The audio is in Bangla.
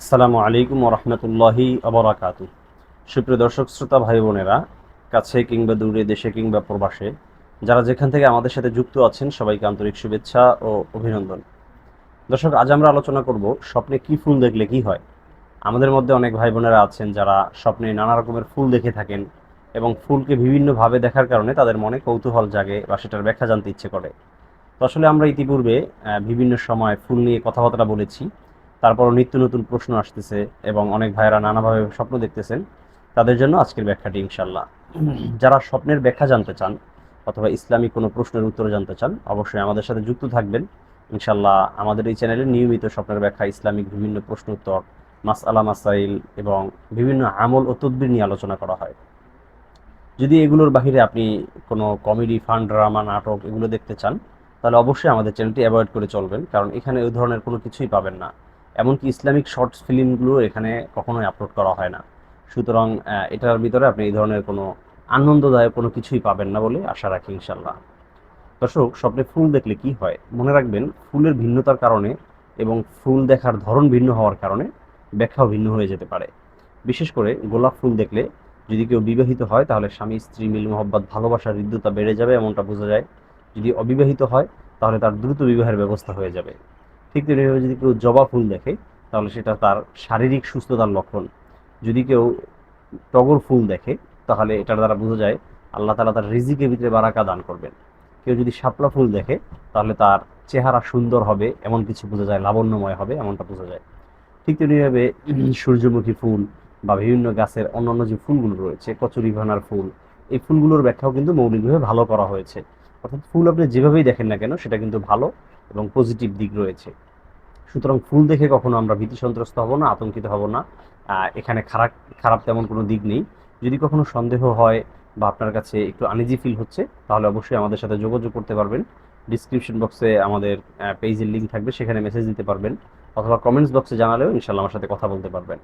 আসসালামু আলাইকুম ওরহমতুল্লাহি আবরাকাতু। সুপ্রিয় দর্শক শ্রোতা ভাই বোনেরা, কাছে কিংবা দূরে, দেশে কিংবা প্রবাসে, যারা যেখান থেকে আমাদের সাথে যুক্ত আছেন, সবাইকে আন্তরিক শুভেচ্ছা ও অভিনন্দন। দর্শক, আজ আমরা আলোচনা করব স্বপ্নে কি ফুল দেখলে কি হয়। আমাদের মধ্যে অনেক ভাই বোনেরা আছেন যারা স্বপ্নে নানা রকমের ফুল দেখে থাকেন এবং ফুলকে বিভিন্নভাবে দেখার কারণে তাদের মনে কৌতূহল জাগে বা সেটার ব্যাখ্যা জানতে ইচ্ছে করে। তো আসলে আমরা ইতিপূর্বে বিভিন্ন সময় ফুল নিয়ে কথাবার্তা বলেছি। তারপরও নিত্য নতুন প্রশ্ন আসতেছে এবং অনেক ভাইয়েরা নানাভাবে স্বপ্ন দেখতেছেন। তাদের জন্য আজকের ব্যাখ্যাটি ইনশাল্লাহ। যারা স্বপ্নের ব্যাখ্যা জানতে চান অথবা ইসলামিক কোনো প্রশ্নের উত্তর জানতে চান, অবশ্যই আমাদের সাথে যুক্ত থাকবেন। ইনশাল্লাহ আমাদের এই চ্যানেলে নিয়মিত স্বপ্নের ব্যাখ্যা, ইসলামিক বিভিন্ন প্রশ্ন উত্তর, মাসআলা মাসাইল এবং বিভিন্ন আমল ও তদবির নিয়ে আলোচনা করা হয়। যদি এগুলোর বাহিরে আপনি কোনো কমেডি, ফান, ড্রামা, নাটক এগুলো দেখতে চান, তাহলে অবশ্যই আমাদের চ্যানেলটি অ্যাভয়েড করে চলবেন, কারণ এখানে ওই ধরনের কোনো কিছুই পাবেন না। এমনকি ইসলামিক শর্টস ফিল্মগুলো এখানে কখনোই আপলোড করা হয় না। সুতরাং এটার ভিতরে আপনি এই ধরনের কোনো আনন্দদায়ক কোনো কিছুই পাবেন না বলে আশা রাখি ইনশাল্লাহ। দর্শক, স্বপ্নে ফুল দেখলে কি হয় মনে রাখবেন, ফুলের ভিন্নতার কারণে এবং ফুল দেখার ধরন ভিন্ন হওয়ার কারণে ব্যাখ্যাও ভিন্ন হয়ে যেতে পারে। বিশেষ করে গোলাপ ফুল দেখলে যদি কেউ বিবাহিত হয় তাহলে স্বামী স্ত্রী মিল মোহব্বত, ভালোবাসার হৃদ্যতা বেড়ে যাবে এমনটা বোঝা যায়। যদি অবিবাহিত হয় তাহলে তার দ্রুত বিবাহের ব্যবস্থা হয়ে যাবে। ঠিক তেমনিভাবে যদি কেউ জবা ফুল দেখে তাহলে সেটা তার শারীরিক সুস্থতার লক্ষণ। যদি কেউ টগর ফুল দেখে তাহলে এটার দ্বারা বোঝা যায় আল্লাহ তাআলা তার রিজিকের ভিতরে বারাকা দান করবেন। কেউ যদি শাপলা ফুল দেখে তাহলে তার চেহারা সুন্দর হবে এমন কিছু বোঝা যায়, লাবণ্যময় হবে এমনটা বোঝা যায়। ঠিক তেমনিভাবে সূর্যমুখী ফুল বা বিভিন্ন গাছের অন্যান্য যে ফুলগুলো রয়েছে, কচুরিপানার ফুল, এই ফুলগুলোর ব্যাখ্যাও কিন্তু মৌলিকভাবে ভালো করা হয়েছে। অর্থাৎ ফুল আপনি যেভাবেই দেখেন না কেন সেটা কিন্তু ভালো এবং পজিটিভ দিক রয়েছে। সুতরাং ফুল দেখে কখনো আমরা ভীতি সন্ত্রস্ত হব না, আতঙ্কিত হব না। এখানে খারাপ খারাপ তেমন কোনো দিক নেই। যদি কখনো সন্দেহ হয় বা আপনার কাছে একটু আনইজি ফিল হচ্ছে তাহলে অবশ্যই আমাদের সাথে যোগাযোগ করতে পারবেন। ডিসক্রিপশন বক্সে আমাদের পেজের লিঙ্ক থাকবে, সেখানে মেসেজ দিতে পারবেন, অথবা কমেন্টস বক্সে জানালেও ইনশাল্লাহ আমার সাথে কথা বলতে পারবেন।